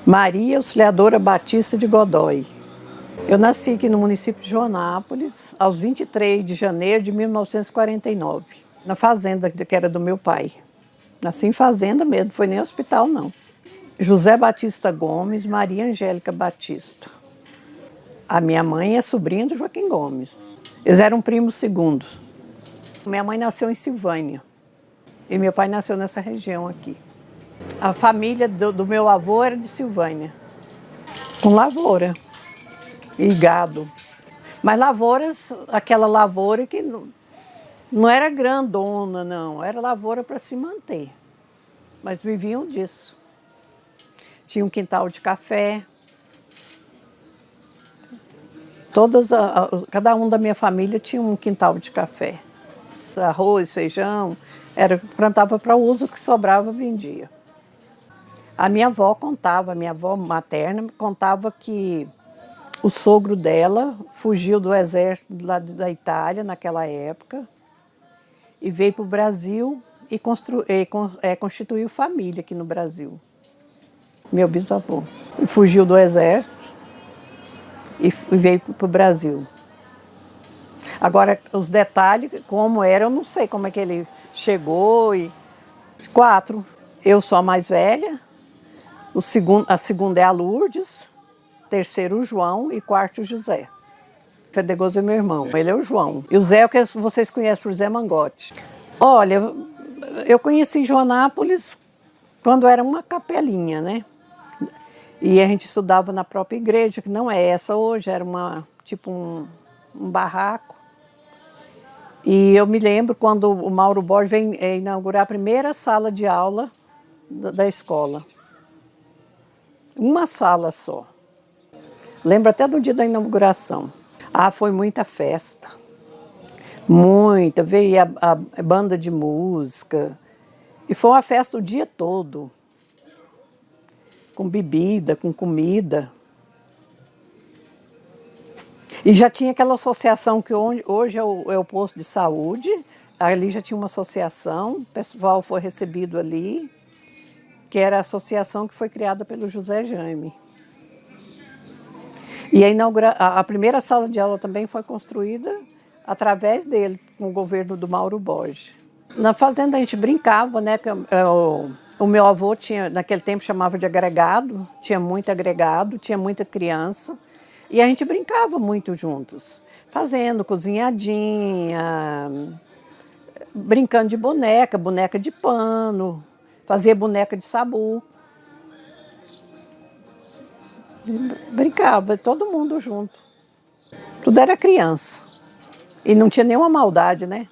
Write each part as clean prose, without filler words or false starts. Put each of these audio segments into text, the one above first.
Maria Auxiliadora Batista de Godoy. Eu nasci aqui no município de Joanápolis, aos 23 de janeiro de 1949, na fazenda que era do meu pai. Nasci em fazenda mesmo, não foi nem hospital não. José Batista Gomes, Maria Angélica Batista. A minha mãe é sobrinha do Joaquim Gomes. Eles eram primos segundos. Minha mãe nasceu em Silvânia e meu pai nasceu nessa região aqui. A família do meu avô era de Silvânia, com lavoura e gado. Mas lavouras, aquela lavoura que não era grandona, não. Era lavoura para se manter. Mas viviam disso. Tinha um quintal de café. Cada um da minha família tinha um quintal de café. Arroz, feijão, plantava para uso, o que sobrava vendia. A minha avó contava, a minha avó materna contava que o sogro dela fugiu do exército lá da Itália naquela época e veio para o Brasil e constituiu família aqui no Brasil. Meu bisavô. Fugiu do exército e veio para o Brasil. Agora, os detalhes, como era, eu não sei como é que ele chegou. 4. Eu sou a mais velha. A segunda é a Lourdes, terceiro o João e quarto o José. Fedegoso é meu irmão, ele é o João. E o Zé é o que vocês conhecem por Zé Mangote. Olha, eu conheci Joanápolis quando era uma capelinha, né? E a gente estudava na própria igreja, que não é essa hoje, era tipo um barraco. E eu me lembro quando o Mauro Borges veio inaugurar a primeira sala de aula da escola. Uma sala só. Lembro até do dia da inauguração. Foi muita festa. Muita. Veio a banda de música. E foi uma festa o dia todo. Com bebida, com comida. E já tinha aquela associação que hoje é o posto de saúde. Ali já tinha uma associação. O pessoal foi recebido ali, que era a associação que foi criada pelo José Jaime. E a primeira sala de aula também foi construída através dele, com o governo do Mauro Borges. Na fazenda a gente brincava, né? O meu avô tinha, naquele tempo chamava de agregado, tinha muito agregado, tinha muita criança. E a gente brincava muito juntos, fazendo cozinhadinha, brincando de boneca de pano. Fazia boneca de sabu. Brincava, todo mundo junto. Tudo era criança. E não tinha nenhuma maldade, né?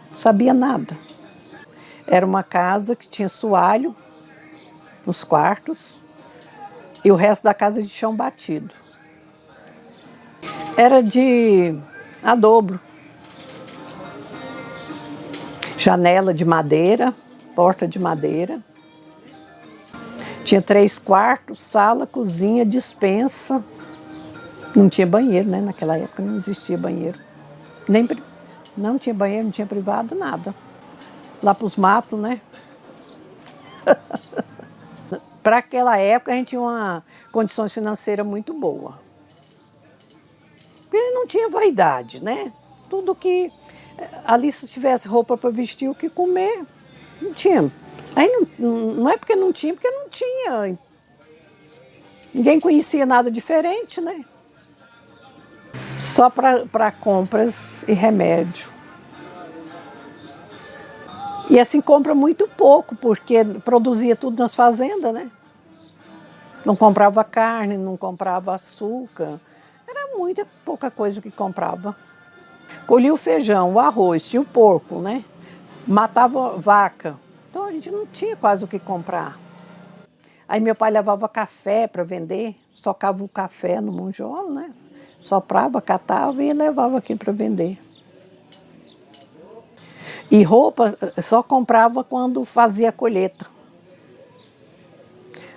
Não sabia nada. Era uma casa que tinha soalho nos quartos e o resto da casa de chão batido. Era de adobro. Janela de madeira, porta de madeira. Tinha 3 quartos, sala, cozinha, despensa. Não tinha banheiro, né? Naquela época não existia banheiro. Não tinha banheiro, não tinha privado, nada. Lá para os matos, né? Para aquela época a gente tinha uma condições financeiras muito boa. Porque não tinha vaidade, né? Tudo que... Ali se tivesse roupa para vestir, o que comer, não tinha. Aí não é porque não tinha, porque não tinha. Ninguém conhecia nada diferente, né? Só para compras e remédio. E assim compra muito pouco, porque produzia tudo nas fazendas, né? Não comprava carne, não comprava açúcar. Era muita pouca coisa que comprava. Colhia o feijão, o arroz, tinha o porco, né? Matava vaca. Então a gente não tinha quase o que comprar. Aí meu pai levava café para vender, socava o café no monjolo, né? Soprava, catava e levava aqui para vender. E roupa só comprava quando fazia a colheita.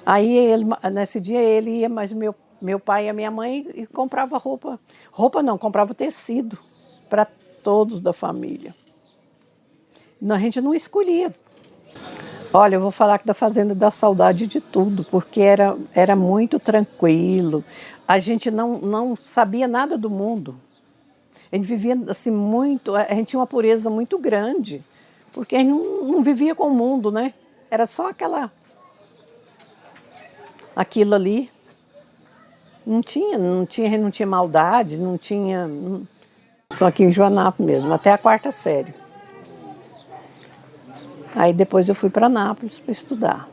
Aí nesse dia ele ia, mas meu pai e a minha mãe e comprava roupa. Roupa não, comprava tecido para todos da família. A gente não escolhia. Olha, eu vou falar que da fazenda dá saudade de tudo, porque era muito tranquilo. A gente não sabia nada do mundo. A gente vivia assim muito, a gente tinha uma pureza muito grande, porque a gente não vivia com o mundo, né? Era só aquilo ali. Não tinha maldade, não tinha. Só aqui em Joanápolis mesmo, até a quarta série. Aí depois eu fui para Nápoles para estudar.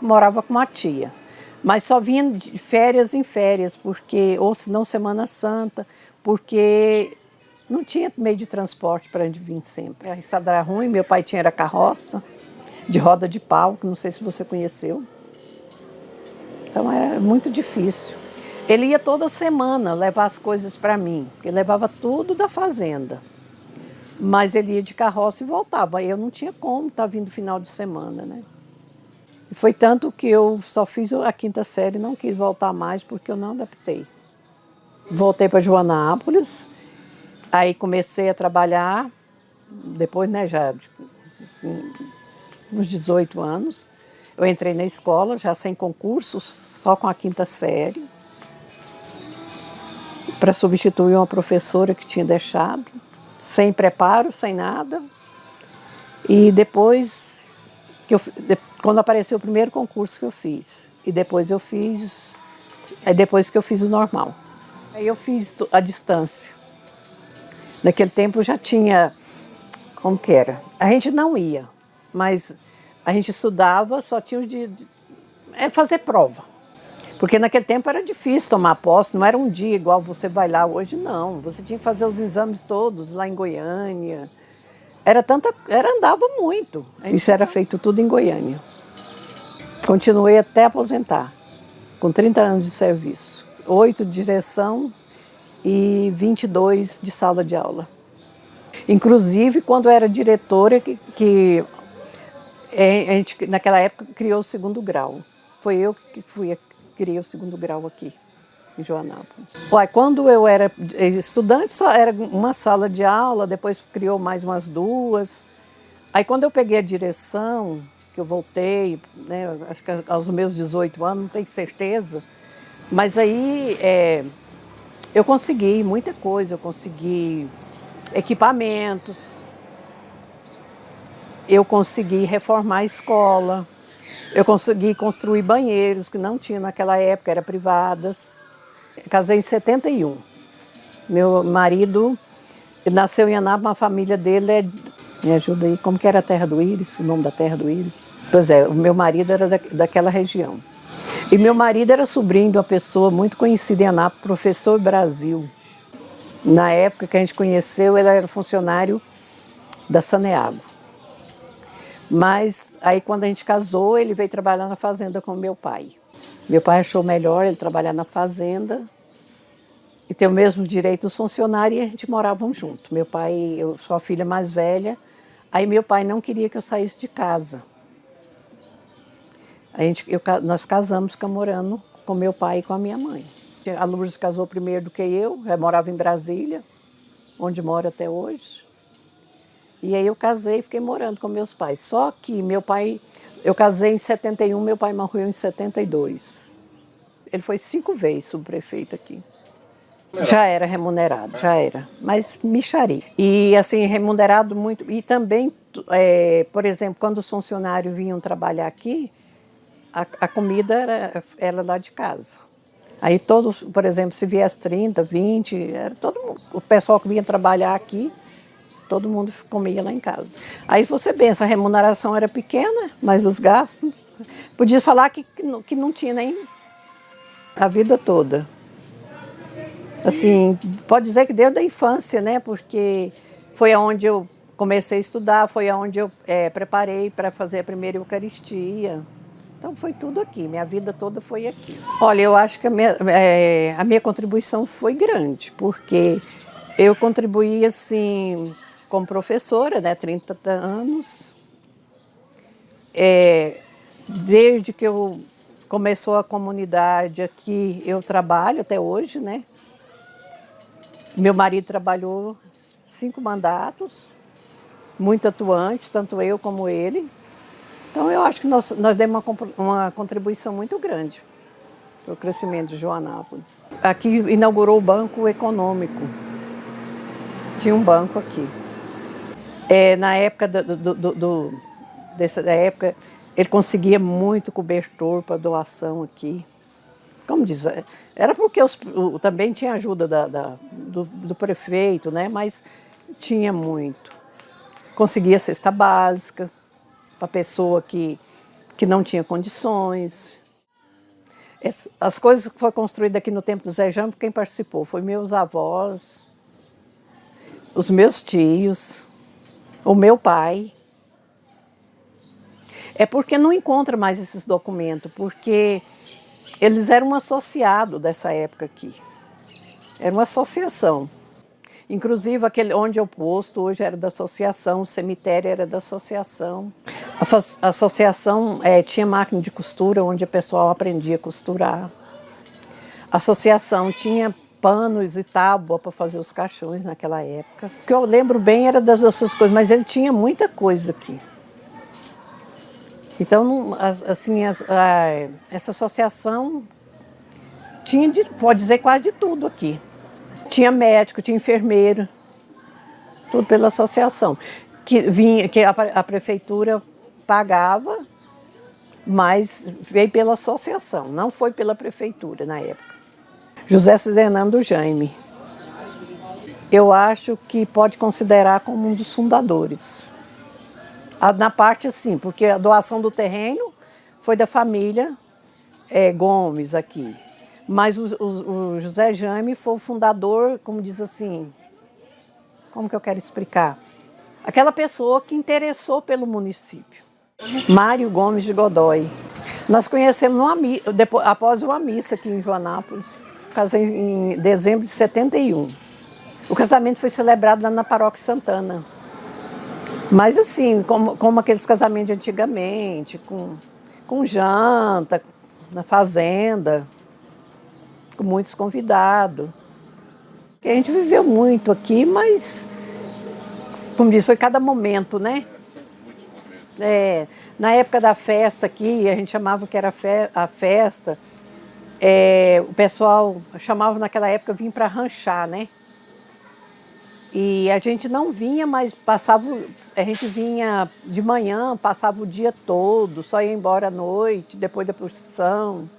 Morava com uma tia, mas só vinha de férias em férias, porque ou se não Semana Santa, porque não tinha meio de transporte para onde vir sempre. A estrada era ruim, meu pai tinha carroça de roda de pau, que não sei se você conheceu. Então era muito difícil. Ele ia toda semana levar as coisas para mim, ele levava tudo da fazenda. Mas ele ia de carroça e voltava. Eu não tinha como estar vindo final de semana, né? E foi tanto que eu só fiz a quinta série e não quis voltar mais porque eu não adaptei. Voltei para Joanápolis, aí comecei a trabalhar, depois, né, já uns 18 anos. Eu entrei na escola, já sem concurso, só com a quinta série, para substituir uma professora que tinha deixado, sem preparo, sem nada. E depois, quando apareceu o primeiro concurso que eu fiz, e depois depois que eu fiz o normal. Aí eu fiz a distância. Naquele tempo já tinha, como que era? A gente não ia, mas a gente estudava, só tinha de fazer prova. Porque naquele tempo era difícil tomar posse, não era um dia igual você vai lá hoje, não. Você tinha que fazer os exames todos lá em Goiânia. Andava muito. Isso era feito tudo em Goiânia. Continuei até aposentar, com 30 anos de serviço. 8 de direção e 22 de sala de aula. Inclusive, quando eu era diretora, que a gente, naquela época, criou o segundo grau. Foi eu que criei o segundo grau aqui, em Joanápolis. Quando eu era estudante, só era uma sala de aula, depois criou mais umas duas. Aí, quando eu peguei a direção, que eu voltei, né, acho que aos meus 18 anos, não tenho certeza, mas aí eu consegui muita coisa, eu consegui equipamentos, eu consegui reformar a escola, eu consegui construir banheiros que não tinha naquela época, eram privadas. Eu casei em 71. Meu marido nasceu em Anápolis, a família dele me ajuda aí, como que era a Terra do Íris, o nome da Terra do Íris? Pois é, o meu marido era daquela região. E meu marido era sobrinho de uma pessoa muito conhecida em Anápolis, professor Brasil. Na época que a gente conheceu, ele era funcionário da Saneago. Mas aí quando a gente casou, ele veio trabalhar na fazenda com meu pai. Meu pai achou melhor ele trabalhar na fazenda e ter o mesmo direito dos funcionários, e a gente morava junto. Meu pai, eu sou a filha mais velha, aí meu pai não queria que eu saísse de casa. Nós casamos morando com meu pai e com a minha mãe. A Lourdes casou primeiro do que eu morava em Brasília, onde moro até hoje. E aí eu casei e fiquei morando com meus pais. Só que eu casei em 71, meu pai morreu em 72. Ele foi 5 vezes subprefeito aqui. Já era remunerado, já era, mas mixaria. E assim, remunerado muito. E também, por exemplo, quando os funcionários vinham trabalhar aqui, a comida era lá de casa. Aí todos, por exemplo, se viesse 30, 20, era todo mundo, o pessoal que vinha trabalhar aqui, todo mundo comia lá em casa. Aí você pensa, a remuneração era pequena, mas os gastos... Podia falar que não tinha nem a vida toda. Assim, pode dizer que desde a infância, né? Porque foi aonde eu comecei a estudar, foi aonde eu preparei para fazer a primeira Eucaristia. Então foi tudo aqui, minha vida toda foi aqui. Olha, eu acho que a minha contribuição foi grande, porque eu contribuí assim... como professora, né, 30 anos. Desde que começou a comunidade aqui, eu trabalho até hoje, né? Meu marido trabalhou 5 mandatos. muito atuantes, tanto eu como ele. Então eu acho que nós demos uma contribuição muito grande para o crescimento de Joanápolis. Aqui inaugurou o Banco Econômico. Tinha um banco aqui. Na época dessa época, ele conseguia muito cobertor para doação aqui. Como dizer, era porque também tinha ajuda do prefeito, né? Mas tinha muito. Conseguia cesta básica para pessoa que não tinha condições. As coisas que foram construídas aqui no tempo do Zé Jampo, quem participou foi meus avós, os meus tios, o meu pai. É porque não encontra mais esses documentos, porque eles eram um associado dessa época aqui. Era uma associação. Inclusive, aquele onde eu posto hoje era da associação, o cemitério era da associação. A associação tinha máquina de costura, onde o pessoal aprendia a costurar. A associação tinha panos e tábua para fazer os caixões naquela época. O que eu lembro bem era das outras coisas, mas ele tinha muita coisa aqui. Então, assim, essa associação tinha, pode dizer, quase de tudo aqui. Tinha médico, tinha enfermeiro, tudo pela associação. Que a prefeitura pagava, mas veio pela associação, não foi pela prefeitura na época. José Cisenano do Jaime. Eu acho que pode considerar como um dos fundadores. Na parte assim, porque a doação do terreno foi da família Gomes aqui. Mas o José Jaime foi o fundador, como diz assim, como que eu quero explicar? Aquela pessoa que interessou pelo município. Mário Gomes de Godoy. Nós conhecemos após uma missa aqui em Joanápolis. Casei em dezembro de 71. O casamento foi celebrado lá na Paróquia Santana. Mas assim, como aqueles casamentos de antigamente, com janta, na fazenda, com muitos convidados. A gente viveu muito aqui, mas, como diz, foi cada momento, né? Na época da festa aqui, a gente chamava que era a festa, o pessoal chamava naquela época vir para ranchar, né? E a gente não vinha, mas a gente vinha de manhã, passava o dia todo, só ia embora à noite, depois da procissão.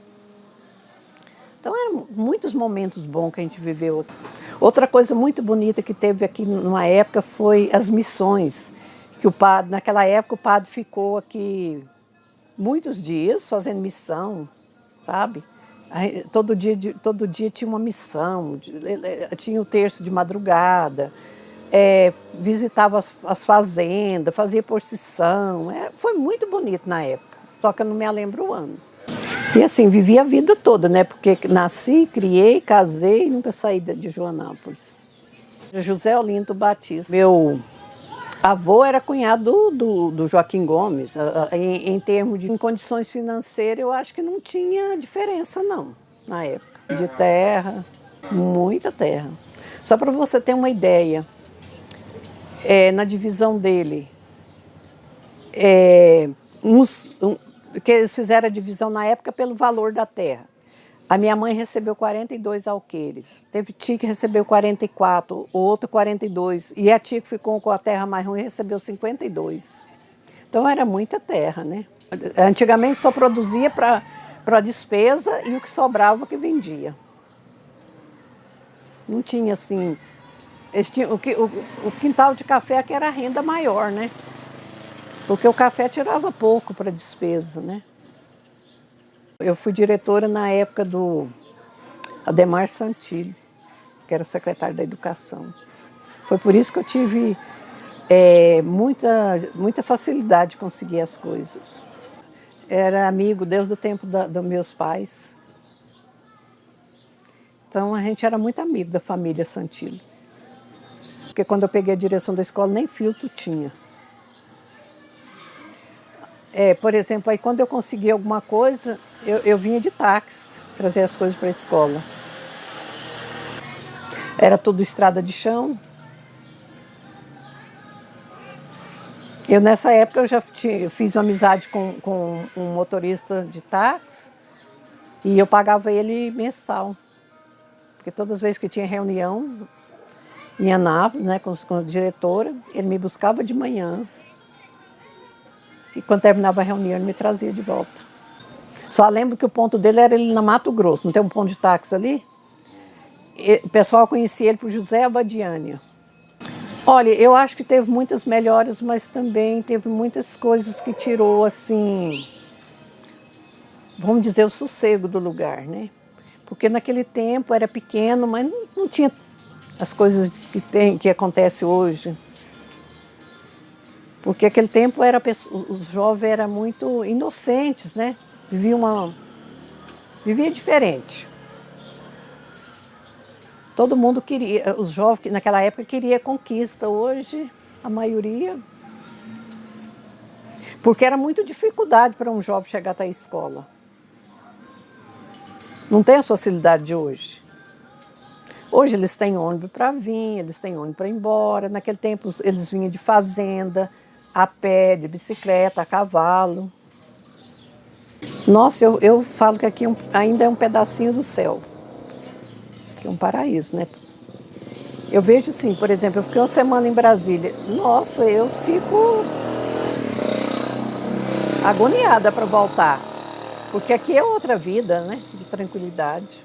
Então eram muitos momentos bons que a gente viveu. Outra coisa muito bonita que teve aqui numa época foi as missões. Que o padre, naquela época o padre ficou aqui muitos dias fazendo missão, sabe? Todo dia tinha uma missão, tinha o terço de madrugada, visitava as fazendas, fazia procissão. Foi muito bonito na época, só que eu não me lembro o ano. E assim, vivi a vida toda, né? Porque nasci, criei, casei e nunca saí de Joanápolis. José Olinto Batista. Meu avô era cunhado do Joaquim Gomes. Em termos de condições financeiras, eu acho que não tinha diferença, não, na época. De terra, muita terra. Só para você ter uma ideia, na divisão dele, que eles fizeram a divisão na época pelo valor da terra. A minha mãe recebeu 42 alqueires, teve tia que recebeu 44, outro 42, e a tia que ficou com a terra mais ruim recebeu 52. Então era muita terra, né? Antigamente só produzia para despesa e o que sobrava que vendia. Não tinha assim... o quintal de café que era a renda maior, né? Porque o café tirava pouco para despesa, né? Eu fui diretora na época do Ademar Santilli, que era secretário da Educação. Foi por isso que eu tive muita facilidade de conseguir as coisas. Era amigo desde o tempo dos meus pais. Então a gente era muito amigo da família Santilli. Porque quando eu peguei a direção da escola, nem filtro tinha. Por exemplo, aí quando eu conseguia alguma coisa, eu vinha de táxi trazer as coisas para a escola. Era tudo estrada de chão. Eu, nessa época, eu fiz uma amizade com um motorista de táxi e eu pagava ele mensal. Porque todas as vezes que tinha reunião em Anápolis, né, com a diretora, ele me buscava de manhã. E quando terminava a reunião, ele me trazia de volta. Só lembro que o ponto dele era ele na Mato Grosso, não tem um ponto de táxi ali? O pessoal conhecia ele por José Abadiânia. Olha, eu acho que teve muitas melhoras, mas também teve muitas coisas que tirou, assim, vamos dizer, o sossego do lugar, né? Porque naquele tempo era pequeno, mas não tinha as coisas que acontece hoje. Porque aquele tempo os jovens eram muito inocentes, né? Vivia diferente. Todo mundo queria, os jovens naquela época queria conquista, hoje a maioria. Porque era muita dificuldade para um jovem chegar até a escola. Não tem a facilidade de hoje. Hoje eles têm ônibus para vir, eles têm ônibus para ir embora. Naquele tempo eles vinham de fazenda, a pé, de bicicleta, a cavalo. Nossa, eu falo que aqui ainda é um pedacinho do céu. Que é um paraíso, né? Eu vejo assim, por exemplo, eu fiquei uma semana em Brasília. Nossa, eu fico agoniada para voltar. Porque aqui é outra vida, né? De tranquilidade.